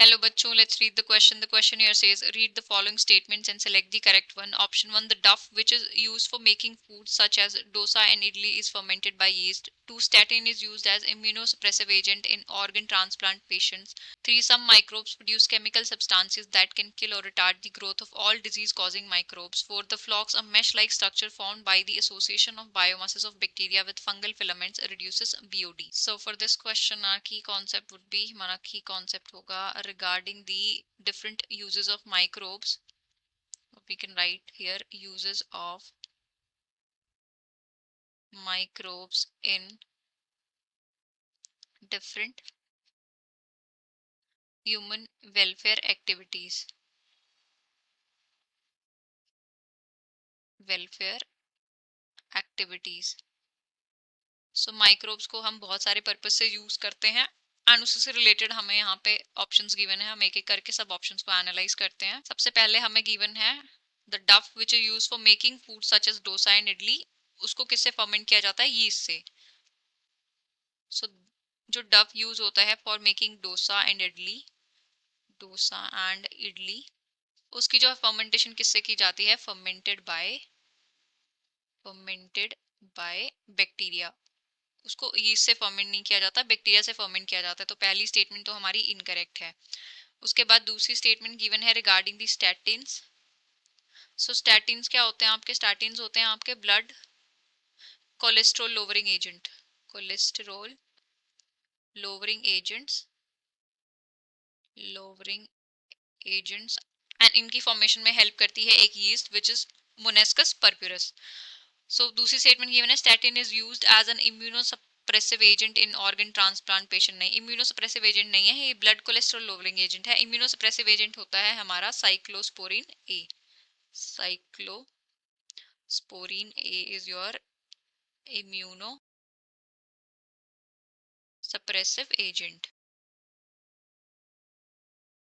Hello bachcho, let's read the question. The question here says, read the following statements and select the correct one. Option 1, the duff which is used for making foods such as dosa and idli is fermented by yeast. 2, statin is used as immunosuppressive agent in organ transplant patients. 3, some microbes produce chemical substances that can kill or retard the growth of all disease causing microbes. 4, the flocks, a mesh-like structure formed by the association of biomasses of bacteria with fungal filaments, reduces BOD. So for this question our key concept would be, हमारा key concept होगा regarding the different uses of microbes. We can write here uses of microbes in different human welfare activities. Welfare activities. So microbes को हम बहुत सारे purpose से use करते हैं and उससे रिलेटेड हमें यहाँ पे ऑप्शंस गिवन है. हम एक एक करके सब ऑप्शंस को एनालाइज करते हैं. सबसे पहले हमें गिवन है the dough which is use for making food such as dosa and idli. उसको किससे फर्मेंट किया जाता है? यीस्ट से. सो जो डफ यूज होता है for making dosa and idli, उसकी जो फर्मेंटेशन किससे की जाती है? Fermented by bacteria. उसको यीस्ट से फर्मेंट नहीं किया जाता, बैक्टीरिया से फर्मेंट किया जाता है. तो पहली स्टेटमेंट तो हमारी इनकरेक्ट है. उसके बाद दूसरी स्टेटमेंट गिवन है regarding the statins. So statins क्या होते हैं आपके? स्टैटिन्स होते हैं आपके blood cholesterol lowering agent. Cholesterol lowering agents and इनकी फॉर्मेशन में हेल्प करती है एक yeast which is मोनेस्कस purpureus. So दूसरी स्टेटमेंट गिवन है statin is used as an immunosuppressive agent in organ transplant patient. नहीं, इम्यूनोसप्रेसिव एजेंट नहीं है, ये ब्लड कोलेस्ट्रॉल लोअरिंग एजेंट है. इम्यूनोसप्रेसिव एजेंट होता है हमारा cyclosporine A. Cyclosporine A is your immunosuppressive agent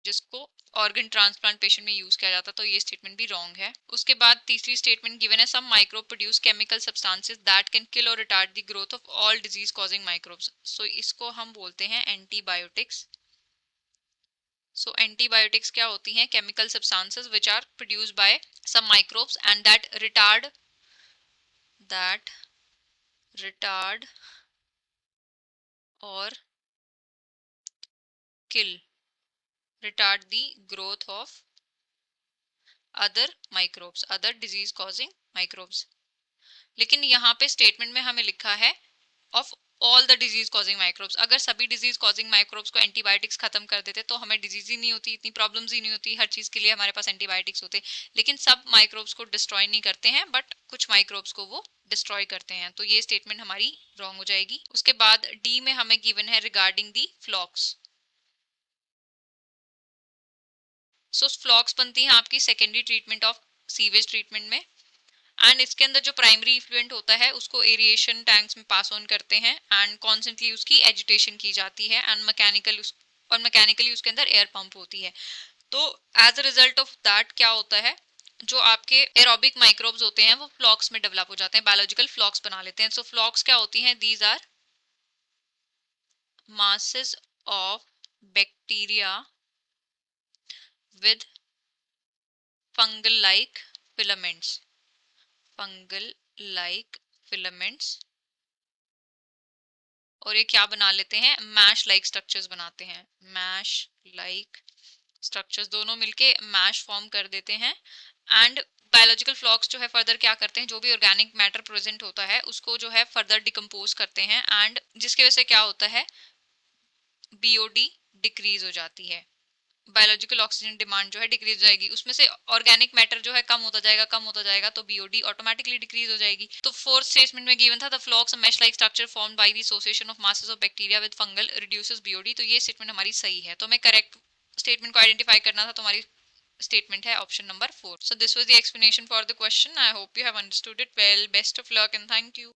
जिसको ऑर्गन ट्रांसप्लांट पेशेंट में यूज किया जाता है. तो ये स्टेटमेंट भी रॉन्ग है. उसके बाद तीसरी स्टेटमेंट गिवन है some microbe produce chemical substances that can kill और retard the growth of all disease causing microbes. So इसको हम बोलते हैं एंटीबायोटिक्स. सो एंटीबायोटिक्स क्या होती हैं? Chemical substances which are produced by some microbes and that retard or kill retard the growth of other disease causing microbes. लेकिन यहाँ पे स्टेटमेंट में हमें लिखा है of all the disease causing microbes. अगर सभी डिजीज कॉजिंग माइक्रोब्स को एंटीबायोटिक्स खत्म कर देते तो हमें डिजीज ही नहीं होती, इतनी प्रॉब्लम्स ही नहीं होती, हर चीज के लिए हमारे पास एंटीबायोटिक्स होते. लेकिन सब माइक्रोब्स को डिस्ट्रॉय नहीं करते हैं, बट कुछ माइक्रोब्स को वो डिस्ट्रॉय करते हैं. तो ये स्टेटमेंट हमारी रॉन्ग हो जाएगी. उसके बाद डी में हमें गिवन है रिगार्डिंग दी फ्लॉक्स. सो फ्लॉक्स बनती हैं आपकी secondary treatment of sewage treatment में. एंड इसके अंदर जो प्राइमरी इफ्लुएंट होता है उसको एरिएशन टैंक्स में पास ऑन करते हैं एंड कॉन्सेंटली उसकी एजिटेशन की जाती है एंड मैकेनिकली उसके अंदर एयर पंप होती है. तो as a result of that क्या होता है? जो आपके एरोबिक माइक्रोब्स होते हैं वो फ्लॉक्स में डेवलप हो जाते हैं, बायोलॉजिकल फ्लॉक्स बना लेते हैं. सो फ्लॉक्स क्या होती हैं? These are masses of bacteria with fungal-like filaments. और ये क्या बना लेते हैं? मैश लाइक स्ट्रक्चर्स बनाते हैं. मैश लाइक स्ट्रक्चर्स दोनों मिलके मैश फॉर्म कर देते हैं. एंड बायोलॉजिकल फ्लॉक्स जो है फर्दर क्या करते हैं? जो भी ऑर्गेनिक मैटर प्रेजेंट होता है उसको जो है फर्दर डिकम्पोज करते हैं एंड जिसकी वजह से क्या होता है? बीओडी डिक्रीज हो जाती है. बायोलॉजिकल ऑक्सीजन डिमांड जो है डिक्रीज हो जाएगी, उसमें से ऑर्गेनिक मैटर जो है कम होता जाएगा तो बीओडी ऑटोमेटिकली डिक्रीज हो जाएगी. तो फोर्थ स्टेटमेंट में गिवन था the flocs mesh like structure formed by the association of masses of bacteria with fungal reduces BOD. तो ये स्टेटमेंट हमारी सही है. तो हमें करेक्ट स्टेटमेंट को आइडेंटिफाई करना था, तो हमारी स्टेटमेंट है option number 4. So this was the explanation for the question. I hope you have understood it well. Best of luck and thank you.